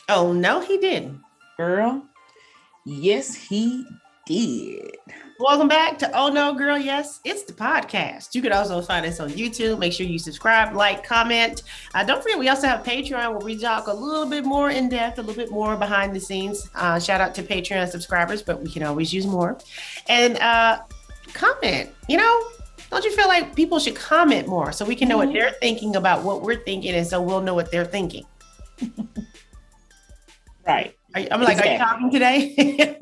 Oh, no, he didn't. Girl, yes, he did. Welcome back to Oh No Girl Yes, it's the podcast. You can also find us on YouTube. Make sure you subscribe, like, comment. Don't forget, we also have Patreon where we talk a little bit more in depth, a little bit more behind the scenes. Shout out to Patreon subscribers, but we can always use more. And comment, don't you feel like people should comment more so we can know what they're thinking about what we're thinking, and so we'll know what they're thinking? Right. I'm like, exactly. Are you talking today?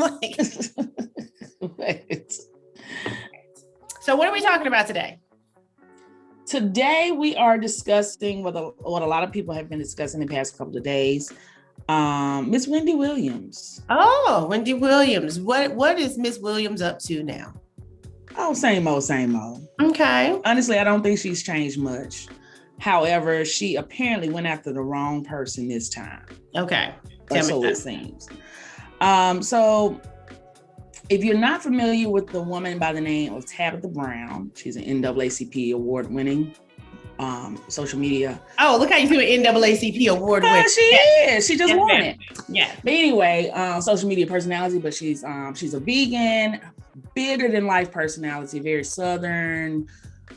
So what are we talking about today? Today we are discussing what a lot of people have been discussing the past couple of days. Miss Wendy Williams. Oh, Wendy Williams. What is Miss Williams up to now? Oh, same old. Okay. Honestly, I don't think she's changed much. However, she apparently went after the wrong person this time. Okay. So it seems. So if you're not familiar with the woman by the name of Tabitha Brown, she's an NAACP award-winning social media. Oh, look how you do an NAACP award-winning. She is. She just won it. Yeah. But anyway, social media personality, but she's a vegan, bigger than life personality, very Southern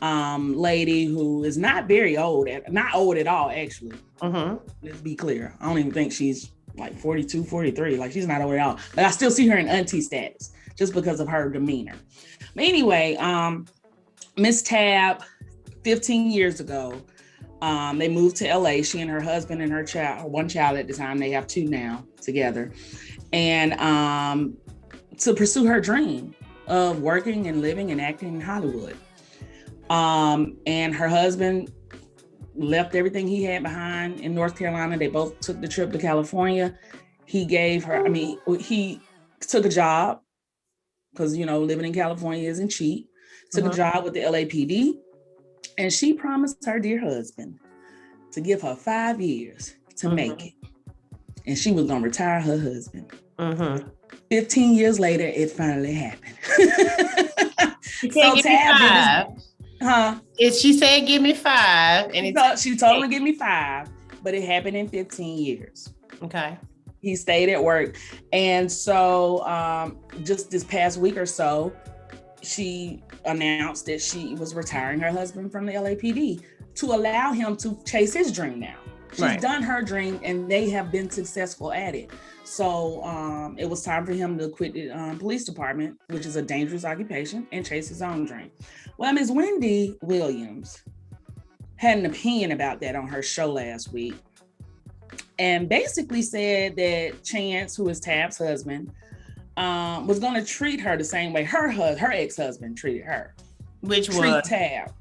lady who is not very old, not old at all, actually. Let's be clear. I don't even think she's like 42, 43. Like, she's not old at all. But I still see her in auntie status just because of her demeanor. But anyway, Miss Tab, 15 years ago, they moved to LA. She and her husband and her one child at the time, they have two now together. And to pursue her dream of working and living and acting in Hollywood. And her husband left everything he had behind in North Carolina. They both took the trip to California. He took a job because, living in California isn't cheap. Took a job with the LAPD, and she promised her dear husband to give her 5 years to make it. And she was going to retire her husband. 15 years later, it finally happened. So Tab, she said, give me 5. And she told him to give me 5, but it happened in 15 years. Okay. He stayed at work. And so just this past week or so, she announced that she was retiring her husband from the LAPD to allow him to chase his dream now. She's done her dream, and they have been successful at it. So it was time for him to quit the police department, which is a dangerous occupation, and chase his own dream. Well, Ms. Wendy Williams had an opinion about that on her show last week, and basically said that Chance, who is Tab's husband, was going to treat her the same way her ex-husband treated her. Which treat was Tab.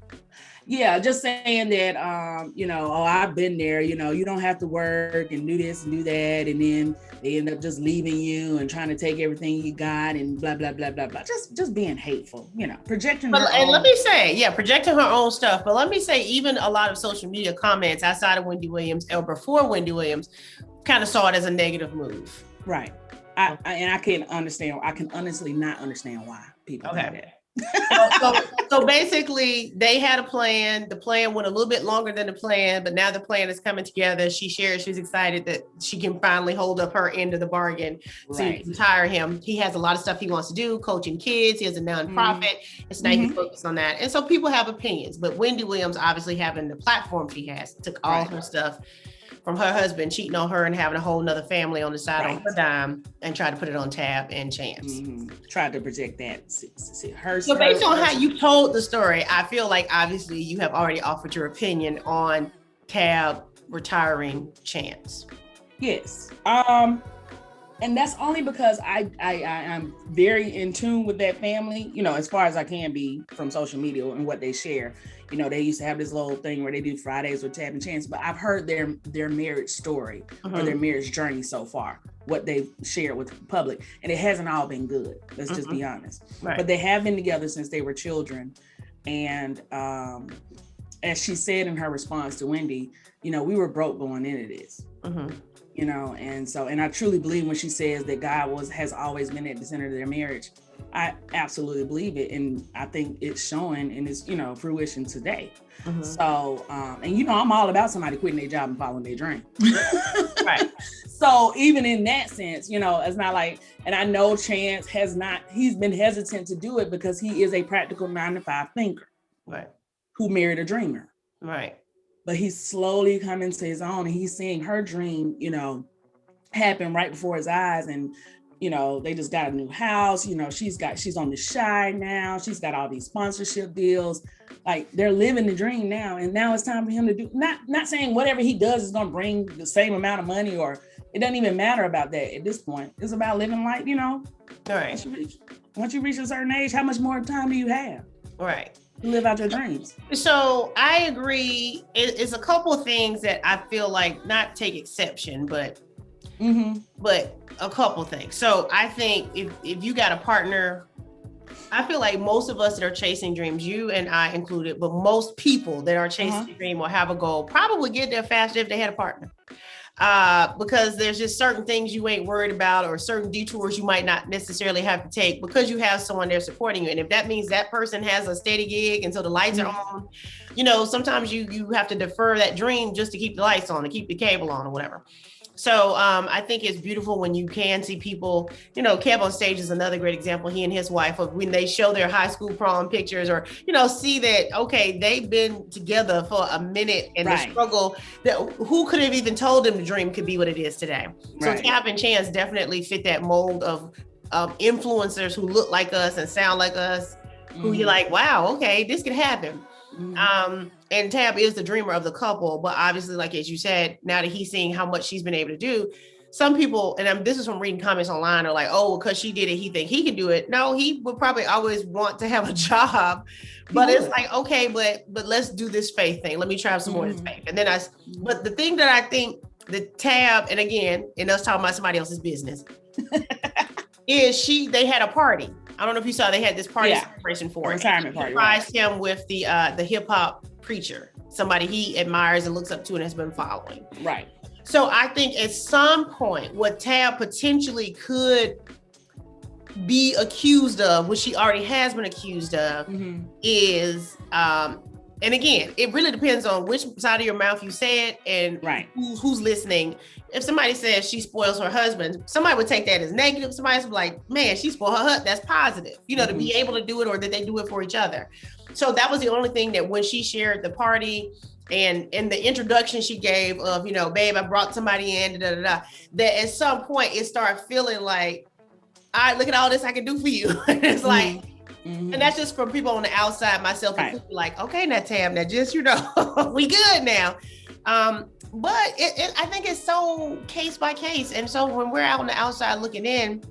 Yeah, just saying that, I've been there, you don't have to work and do this and do that. And then they end up just leaving you and trying to take everything you got and blah, blah, blah, blah, blah. Just being hateful, projecting her own. Let me say, projecting her own stuff. But let me say, even a lot of social media comments outside of Wendy Williams or before Wendy Williams kind of saw it as a negative move. Right. I can understand. I can honestly not understand why people do that. So basically, they had a plan. The plan went a little bit longer than the plan, but now the plan is coming together. She shares she's excited that she can finally hold up her end of the bargain to retire him. He has a lot of stuff he wants to do, coaching kids. He has a nonprofit. It's now he's focused on that. And so people have opinions, but Wendy Williams, obviously having the platform she has, took all her stuff from her husband cheating on her and having a whole nother family on the side on her dime, and tried to put it on Tab and Chance. Tried to project that. So based on how you told the story, I feel like obviously you have already offered your opinion on Tab retiring Chance. Yes. And that's only because I'm very in tune with that family, as far as I can be from social media and what they share. They used to have this little thing where they do Fridays with Tab and Chance, but I've heard their marriage story or their marriage journey so far, what they've shared with the public. And it hasn't all been good. Let's just be honest. Right. But they have been together since they were children. And as she said in her response to Wendy, we were broke going into this. And I truly believe when she says that God has always been at the center of their marriage. I absolutely believe it. And I think it's showing in its, fruition today. Mm-hmm. So, and I'm all about somebody quitting their job and following their dream. Right. So even in that sense, it's not like, and I know Chance he's been hesitant to do it because he is a practical 9-to-5 thinker. Right. Who married a dreamer. Right. But he's slowly coming to his own, and he's seeing her dream, happen right before his eyes. And, they just got a new house, she's on the Shy now. She's got all these sponsorship deals. Like, they're living the dream now. And now it's time for him to do, not saying whatever he does is going to bring the same amount of money, or it doesn't even matter about that at this point. It's about living life, All right. Once you reach a certain age, how much more time do you have? Right. To live out your dreams. So I agree. It's a couple of things that I feel like not take exception, but a couple things. So I think if you got a partner, I feel like most of us that are chasing dreams, you and I included, but most people that are chasing a dream or have a goal probably get there faster if they had a partner. Because there's just certain things you ain't worried about, or certain detours you might not necessarily have to take because you have someone there supporting you. And if that means that person has a steady gig and so the lights are on, sometimes you have to defer that dream just to keep the lights on, to keep the cable on or whatever. So I think it's beautiful when you can see people, Kev on stage is another great example. He and his wife, of when they show their high school prom pictures, or, see that, okay, they've been together for a minute, and the struggle, that who could have even told them the dream could be what it is today. So Tab and Chance definitely fit that mold of influencers who look like us and sound like us, who you're like, wow, okay, this could happen. And Tab is the dreamer of the couple, but obviously, like, as you said, now that he's seeing how much she's been able to do, some people, and this is from reading comments online, are like, oh, because she did it, he think he can do it. No, he would probably always want to have a job, but it's like, okay, but let's do this faith thing. Let me try some more of this faith. And then but the thing that I think the Tab, and again, and us talking about somebody else's business, is they had a party. I don't know if you saw, they had this party celebration for it. Retirement party. Surprised him with the hip hop preacher, somebody he admires and looks up to and has been following. Right. So I think at some point, what Tab potentially could be accused of, which she already has been accused of, is, and again, it really depends on which side of your mouth you say it and who's listening. If somebody says she spoils her husband, somebody would take that as negative. Somebody's like, man, she spoiled her husband. That's positive, to be able to do it, or that they do it for each other. So that was the only thing that when she shared the party and in the introduction she gave of, babe, I brought somebody in, that at some point it started feeling like, all right, look at all this I can do for you. It's like, and that's just from people on the outside, myself, like, okay, now Tab, now just, we good now. But I think it's so case by case. And so when we're out on the outside looking in,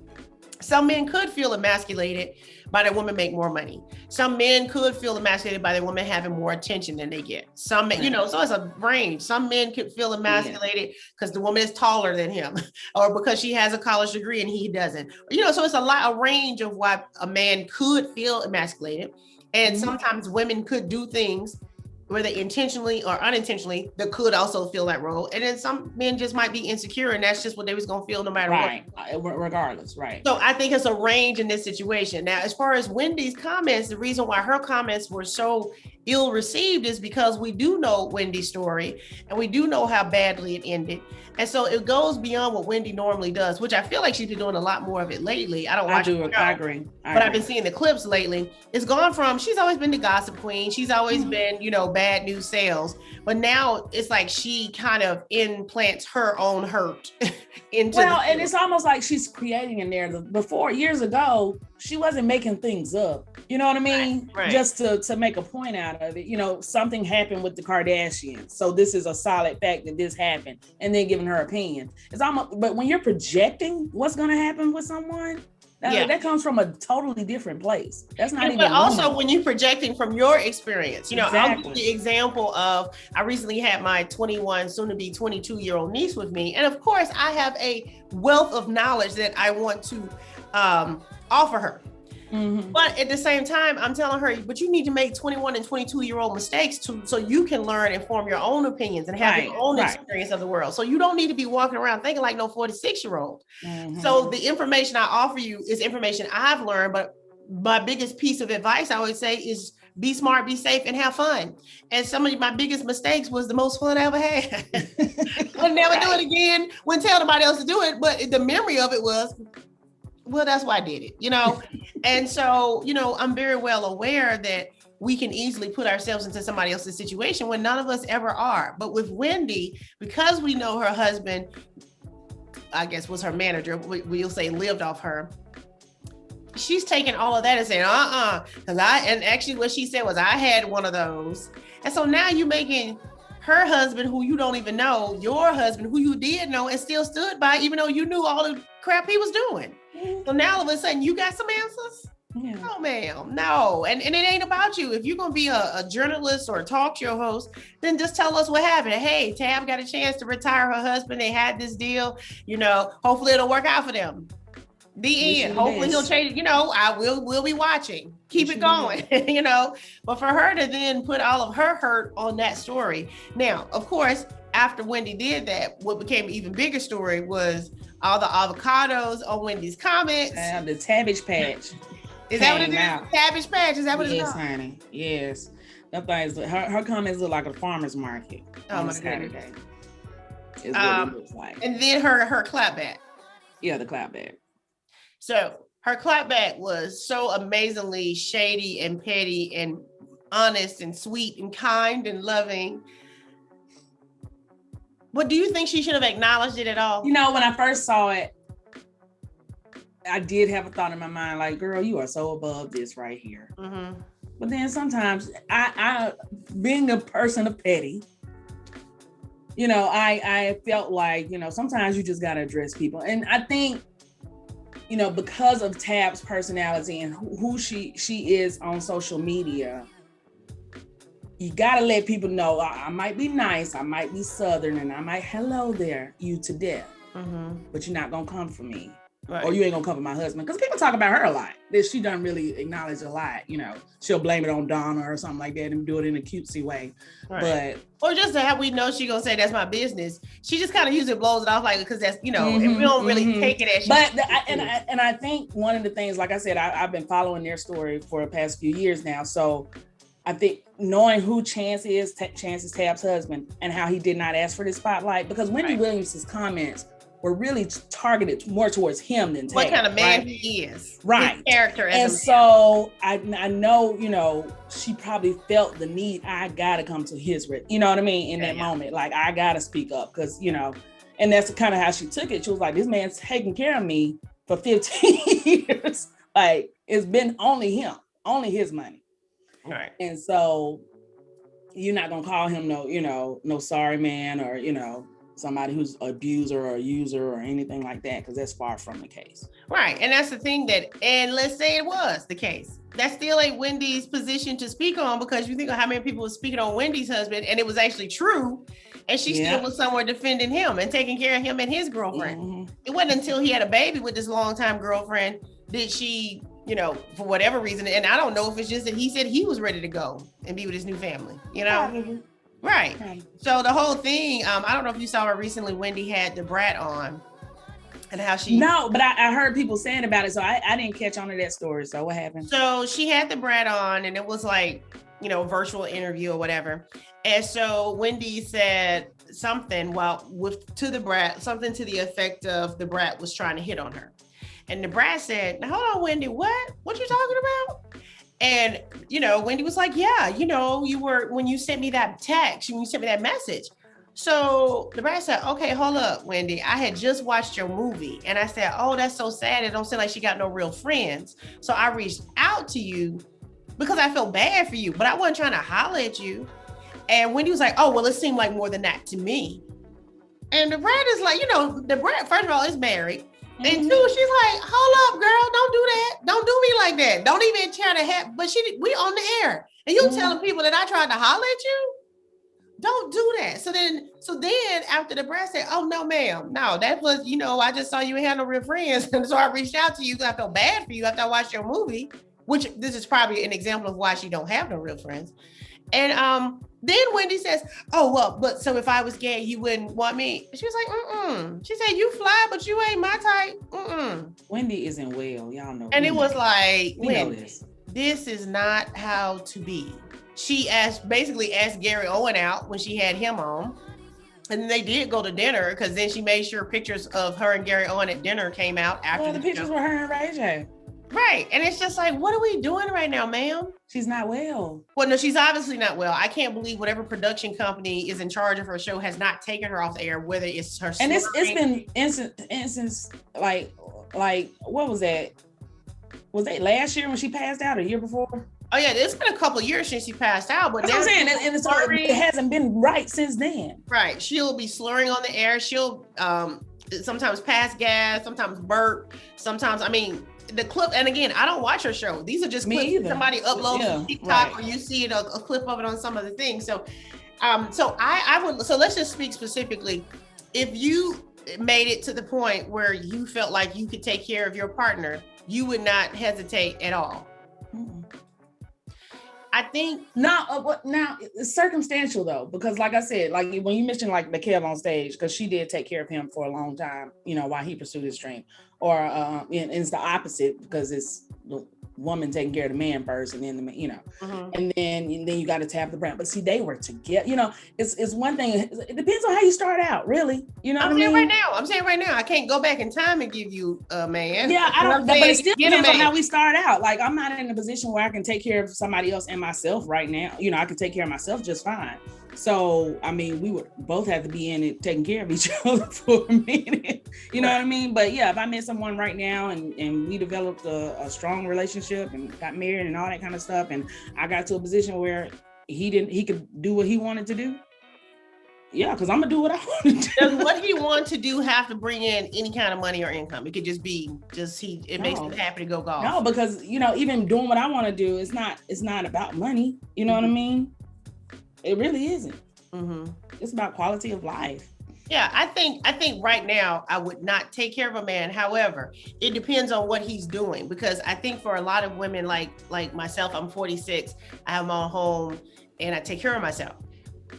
some men could feel emasculated by their woman make more money. Some men could feel emasculated by their woman having more attention than they get. Some men, so it's a range. Some men could feel emasculated because the woman is taller than him, or because she has a college degree and he doesn't. So it's a range of why a man could feel emasculated. And sometimes women could do things, whether intentionally or unintentionally, that could also fill that role. And then some men just might be insecure, and that's just what they was going to feel no matter what. Regardless, right. So I think it's a range in this situation. Now, as far as Wendy's comments, the reason why her comments were so ill received is because we do know Wendy's story, and we do know how badly it ended. And so it goes beyond what Wendy normally does, which I feel like she's been doing a lot more of it lately. I agree. But I've been seeing the clips lately. It's gone from, she's always been the gossip queen. She's always been, bad news sales. But now it's like she kind of implants her own hurt into and it's almost like she's creating a narrative. Before, years ago, she wasn't making things up. You know what I mean? Right. Just to make a point out of it. Something happened with the Kardashians. So this is a solid fact that this happened, and then giving her opinion. It's almost, but when you're projecting what's going to happen with someone, that comes from a totally different place. That's not even. But also when you're projecting from your experience, exactly. I'll give the example of, I recently had my 21, soon to be 22-year-old niece with me. And of course, I have a wealth of knowledge that I want to offer her. But at the same time, I'm telling her, but you need to make 21 and 22-year-old mistakes so you can learn and form your own opinions and have your own experience of the world. So you don't need to be walking around thinking like no 46-year-old. So the information I offer you is information I've learned, but my biggest piece of advice I always say is be smart, be safe, and have fun. And some of my biggest mistakes was the most fun I ever had. I'll never do it again. Wouldn't tell nobody else to do it, but the memory of it was, well, that's why I did it, And so, I'm very well aware that we can easily put ourselves into somebody else's situation when none of us ever are. But with Wendy, because we know her husband, I guess was her manager, we'll say lived off her. She's taking all of that and saying, and actually what she said was, I had one of those. And so now you're making her husband, who you don't even know, your husband, who you did know and still stood by, even though you knew all the crap he was doing. So now all of a sudden you got some answers? Yeah. No, ma'am, no. And it ain't about you. If you're going to be a journalist or a talk show host, then just tell us what happened. Hey, Tab got a chance to retire her husband. They had this deal, hopefully it'll work out for them. The end. Hopefully he'll change. We'll be watching. Keep it going. But for her to then put all of her hurt on that story. Now, of course, after Wendy did that, what became an even bigger story was all the avocados on Wendy's comments. The Cabbage Patch. Is that what it is? Cabbage Patch. Is that what it is? Yes, honey. Yes. That thing is, her comments look like a farmer's market. Oh my Saturday. Is what it looks like. And then her clapback. Yeah, the clapback. So her clapback was so amazingly shady and petty and honest and sweet and kind and loving. But do you think she should have acknowledged it at all? When I first saw it, I did have a thought in my mind, like, girl, you are so above this right here. Mm-hmm. But then sometimes I being a person of petty, I felt like, sometimes you just got to address people. And I think, because of Tab's personality and who she is on social media, you got to let people know I might be nice, I might be Southern, and I might hello there you to death, but you're not going to come for me. Right. Or you ain't gonna come for my husband. Because people talk about her a lot. That she doesn't really acknowledge a lot. She'll blame it on Donna or something like that and do it in a cutesy way. Right. Or just to have we know she gonna say that's my business. She just kind of usually blows it off like, because that's, and we don't really take it as she. But I think one of the things, like I said, I've been following their story for the past few years now. So I think knowing who Chance is Tab's husband, and how he did not ask for this spotlight, because Wendy Williams' comments were really targeted more towards him than Tab. What kind of man he is. Right. His character. And so I know, she probably felt the need, I gotta come to his, in that moment. Like, I gotta speak up because, and that's kind of how she took it. She was like, this man's taking care of me for 15 years. Like, it's been only him, only his money. Right. And so you're not gonna call him no sorry man, or, somebody who's an abuser or a user or anything like that, because that's far from the case. Right. And that's the thing and let's say it was the case. That still ain't Wendy's position to speak on, because you think of how many people were speaking on Wendy's husband and it was actually true. And she still was somewhere defending him and taking care of him and his girlfriend. Mm-hmm. It wasn't until he had a baby with this longtime girlfriend did she, for whatever reason, and I don't know if it's just that he said he was ready to go and be with his new family, Right. So the whole thing, I don't know if you saw her recently, Wendy had the brat on and how she... No, but I heard people saying about it, so I didn't catch on to that story. So what happened? So she had the brat on and it was like, virtual interview or whatever. And so Wendy said something to the brat, something to the effect of the brat was trying to hit on her. And the brat said, now, hold on, Wendy, what you talking about? And, Wendy was like, yeah, you were, when you sent me that text, when you sent me that message. So the brat said, okay, hold up, Wendy. I had just watched your movie. And I said, oh, that's so sad. It don't seem like she got no real friends. So I reached out to you because I felt bad for you, but I wasn't trying to holler at you. And Wendy was like, oh, well, it seemed like more than that to me. And the brat is like, the brat, first of all, is married. And two, she's like, hold up, girl, don't do that. Don't do me like that. Don't even try to have, but we on the air. And you telling people that I tried to holler at you? Don't do that. So then after the bride said, oh no, ma'am. No, that was, I just saw you had no real friends. And so I reached out to you. I felt bad for you after I watched your movie, which this is probably an example of why she don't have no real friends. And then Wendy says, oh, well, but so if I was gay, you wouldn't want me. She was like, She said, you fly, but you ain't my type. Wendy isn't well, y'all know. And it was like, Wendy, this is not how to be. She basically asked Gary Owen out when she had him on. And then they did go to dinner because then she made sure pictures of her and Gary Owen at dinner came out after the pictures were her and Ray J. Right. And it's just like, what are we doing right now, ma'am? She's not well. Well, no, she's obviously not well. I can't believe whatever production company is in charge of her show has not taken her off the air, whether it's her. And it's been instance like what was that? Was that last year when she passed out or the year before? Oh yeah, it's been a couple of years since she passed out, but that's what I'm saying, and it hasn't been right since then. Right, she'll be slurring on the air. She'll sometimes pass gas, sometimes burp, sometimes. I mean, the clip. And again, I don't watch her show. These are just clips somebody uploads to TikTok, or you see it a clip of it on some of the things. So, I would. So let's just speak specifically. If you made it to the point where you felt like you could take care of your partner, you would not hesitate at all. Mm-mm. I think now it's circumstantial though, because like I said, like when you mentioned like the Kev on stage, because she did take care of him for a long time, while he pursued his dream, or and it's the opposite because it's the woman taking care of the man first, and then the man, and then you got to tap the brand. But see, they were together. It's one thing. It depends on how you start out, really. I'm saying right now, I can't go back in time and give you a man. Yeah, I don't. But it still depends on how we start out. Like I'm not in a position where I can take care of somebody else and myself right now. I can take care of myself just fine. So, I mean, we would both have to be in it, taking care of each other for a minute. You know what I mean? But yeah, if I met someone right now and we developed a strong relationship and got married and all that kind of stuff, and I got to a position where he could do what he wanted to do. Yeah, because I'm gonna do what I want to do. Does what he wants to do have to bring in any kind of money or income? It could just be it makes him happy to go golf. No, because even doing what I want to do, it's not about money. You know what I mean? It really isn't. Mm-hmm. It's about quality of life. Yeah, I think right now I would not take care of a man. However, it depends on what he's doing, because I think for a lot of women like myself, I'm 46, I have my own home and I take care of myself.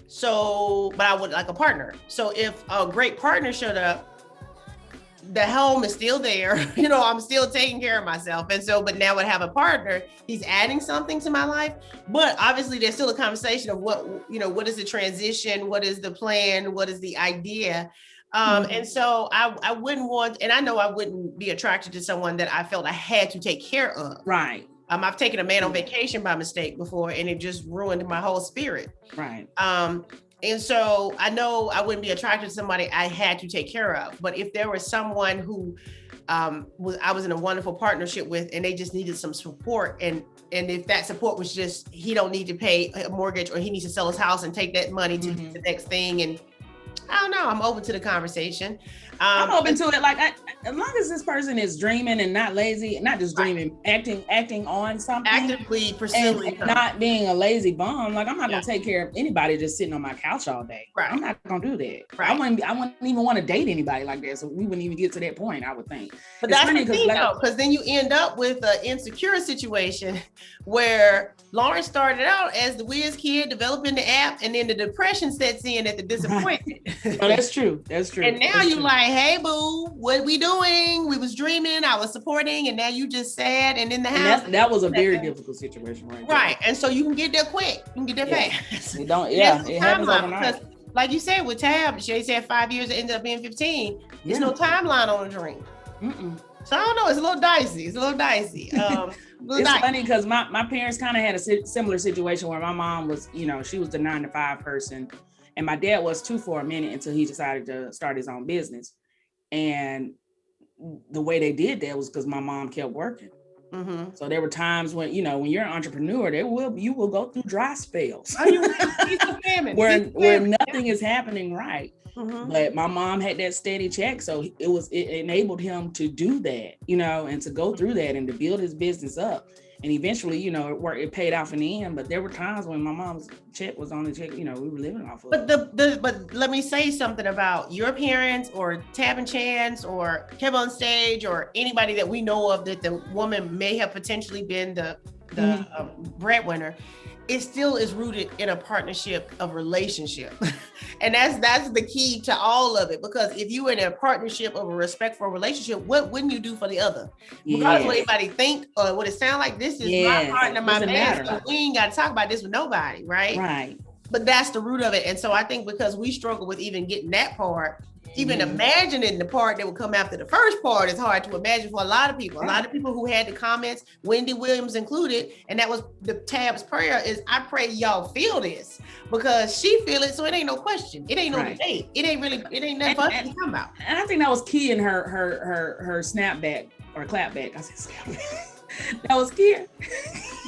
So, but I would like a partner. So if a great partner showed up, the home is still there. I'm still taking care of myself. And so, but now I have a partner, he's adding something to my life. But obviously there's still a conversation of what is the transition? What is the plan? What is the idea? And so I wouldn't want, and I know I wouldn't be attracted to someone that I felt I had to take care of. Right. I've taken a man on vacation by mistake before, and it just ruined my whole spirit. Right. And so I know I wouldn't be attracted to somebody I had to take care of. But if there was someone who I was in a wonderful partnership with, and they just needed some support, and if that support was just, he don't need to pay a mortgage, or he needs to sell his house and take that money to the next thing, and I don't know, I'm open to the conversation. I'm open to it. Like, as long as this person is dreaming and not lazy, not just dreaming, acting on something, actively pursuing, and not being a lazy bum. Like, I'm not gonna take care of anybody just sitting on my couch all day. Right. I'm not gonna do that. Right. I wouldn't even want to date anybody like that. So we wouldn't even get to that point, I would think. But that's the thing, though, because then you end up with an insecure situation where Lauren started out as the whiz kid developing the app, and then the depression sets in at the disappointment. Oh, that's true. That's true. And now you're like, hey, boo, what we doing? We was dreaming, I was supporting, and now you just sad and in the house. That was a very difficult situation, right? Right. And so you can get there quick. You can get there fast. It happens overnight. Because, like you said, with Tab, she said 5 years, it ended up being 15. There's no timeline on a dream. So I don't know. It's a little dicey. It's funny because my parents kind of had a similar situation where my mom was, she was the 9-to-5 person, and my dad was too for a minute until he decided to start his own business. And the way they did that was because my mom kept working. Mm-hmm. So there were times when, when you're an entrepreneur, you will go through dry spells where nothing is happening right. Mm-hmm. But my mom had that steady check, so it enabled him to do that, and to go through that and to build his business up. And eventually, you know, it paid off in the end. But there were times when my mom's check was on the check, you know, we were living off of it. But let me say something about your parents or Tab and Chance or Kev on Stage or anybody that we know of that the woman may have potentially been the breadwinner. It still is rooted in a partnership of relationship. And that's the key to all of it. Because if you were in a partnership of a respectful relationship, what wouldn't you do for the other? Regardless of what anybody think or what it sound like, this is my partner, my man. So we ain't got to talk about this with nobody, right? Right. But that's the root of it. And so I think because we struggle with even getting that part, even imagining the part that would come after the first part is hard to imagine for a lot of people. A lot of people who had the comments, Wendy Williams included, and that was the Tab's prayer is, I pray y'all feel this because she feel it, so it ain't no question. It ain't no debate. It ain't nothing for us to come about. And I think that was key in her snapback or clapback. I said snapback. That was key.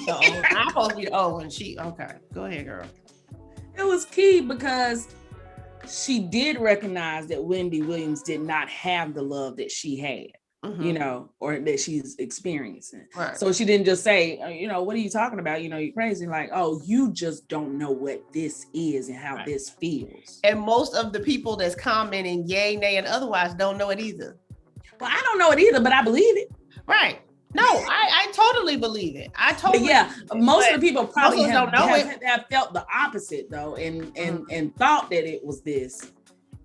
I'm supposed to be the old one. Okay. Go ahead, girl. It was key because she did recognize that Wendy Williams did not have the love that she had, you know, or that she's experiencing. Right. So she didn't just say, you know, what are you talking about? You know, you're crazy. Like, oh, you just don't know what this is and how this feels. And most of the people that's commenting yay, nay, and otherwise don't know it either. Well, I don't know it either, but I believe it. Right. No, I totally believe it. Most of the people probably have felt the opposite though, and thought that it was this,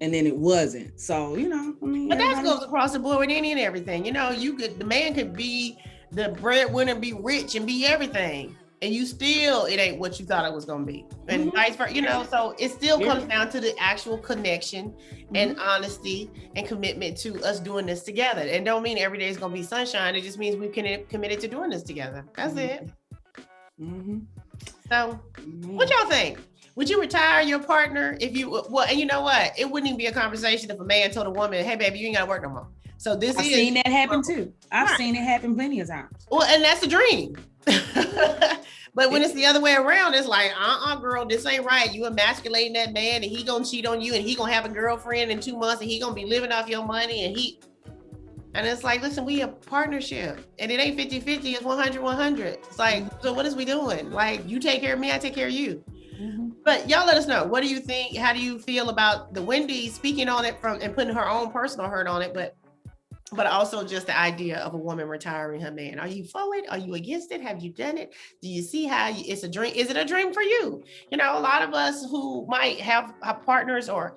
and then it wasn't. So, you know, I mean, but that goes across the board with any and everything. You know, the man could be the breadwinner, be rich, and be everything, and you still, it ain't what you thought it was gonna be, and vice versa. You know, so it still comes down to the actual connection and honesty and commitment to us doing this together. And don't mean every day is gonna be sunshine. It just means we committed to doing this together. That's it. So, what y'all think? Would you retire your partner if you? Well, and you know what? It wouldn't even be a conversation if a man told a woman, "Hey, baby, you ain't gotta work no more." So I've seen that happen too. I've seen it happen plenty of times. Well, and that's the dream. But when it's the other way around, it's like, girl, this ain't right. You emasculating that man and he gonna cheat on you and he gonna have a girlfriend in 2 months and he gonna be living off your money and it's like, listen, we a partnership and it ain't 50-50, it's 100-100. It's like, so what is we doing? Like, you take care of me, I take care of you. But y'all let us know. What do you think? How do you feel about the Wendy speaking on it and putting her own personal hurt on it, but also just the idea of a woman retiring her man? Are you for it? Are you against it? Have you done it? Do you see how it's a dream? Is it a dream for you? You know, a lot of us who might have partners or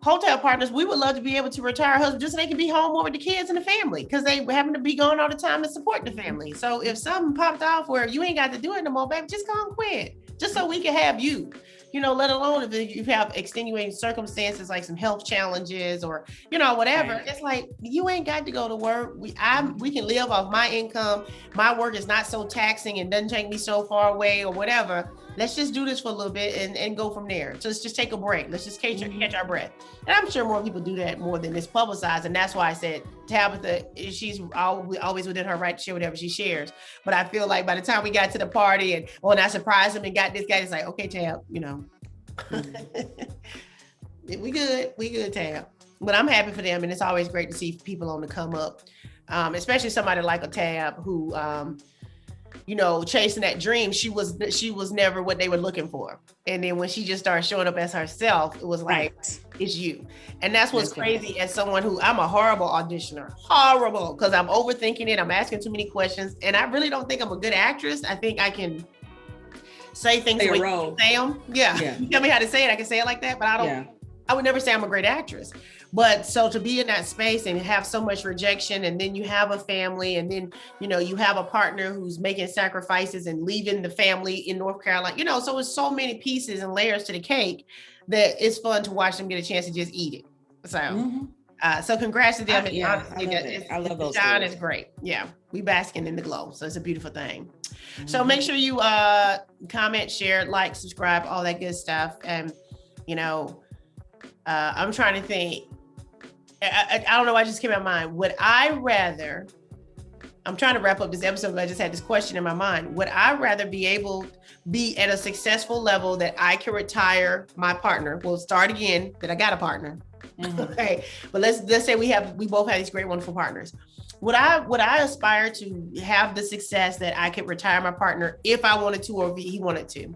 hotel partners, we would love to be able to retire husbands just so they can be home more with the kids and the family because they happen to be gone all the time and support the family. So if something popped off where you ain't got to do it no more, baby, just go and quit. Just so we can have you, you know, let alone if you have extenuating circumstances like some health challenges or, you know, whatever. It's like, you ain't got to go to work. We can live off my income. My work is not so taxing and doesn't take me so far away or whatever. Let's just do this for a little bit and go from there. So let's just take a break. Let's just catch our breath. And I'm sure more people do that more than it's publicized. And that's why I said Tabitha, she's always within her right to share whatever she shares. But I feel like by the time we got to the party and I surprised him and got this guy, it's like, okay, Tab, you know, we good, Tab. But I'm happy for them. And it's always great to see people on the come up, especially somebody like a Tab who, you know, chasing that dream. She was never what they were looking for. And then when she just started showing up as herself, it was like, it's you. And that's what's crazy as someone who, I'm a horrible auditioner, because I'm overthinking it. I'm asking too many questions. And I really don't think I'm a good actress. I think I can say things the way you say them. Yeah. You tell me how to say it, I can say it like that, but I would never say I'm a great actress. But so to be in that space and have so much rejection, and then you have a family, and then, you know, you have a partner who's making sacrifices and leaving the family in North Carolina, you know, so it's so many pieces and layers to the cake that it's fun to watch them get a chance to just eat it. So, so congrats to them. I love those. Shine is great. Yeah. We basking in the glow. So it's a beautiful thing. So make sure you comment, share, like, subscribe, all that good stuff. And, you know, I'm trying to think. I don't know why it just came to my mind. I'm trying to wrap up this episode, but I just had this question in my mind. Would I rather be at a successful level that I can retire my partner? We'll start again, that I got a partner. Okay. But let's say we both have these great, wonderful partners. Would I aspire to have the success that I could retire my partner if I wanted to, or if he wanted to?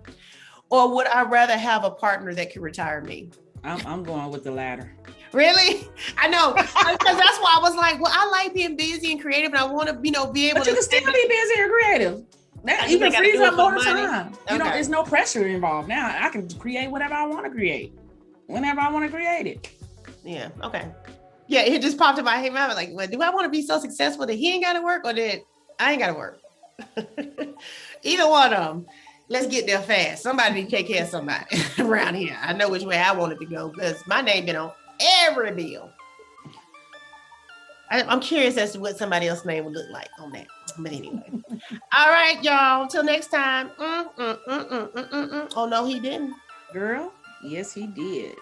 Or would I rather have a partner that could retire me? I'm going with the latter. Really? I know, because that's why I was like, well, I like being busy and creative, and I want to, be able But to. you can still be busy and creative. That even frees up more time. You know, there's no pressure involved. Now I can create whatever I want to create, whenever I want to create it. Yeah. Okay. Yeah, it just popped in my head. I was like, well, do I want to be so successful that he ain't got to work, or that I ain't got to work? Either one of them. Let's get there fast. Somebody need to take care of somebody around here. I know which way I want it to go, because my name been on every bill. I'm curious as to what somebody else's name would look like on that. But anyway. All right, y'all. Till next time. Oh, no, he didn't. Girl, yes, he did.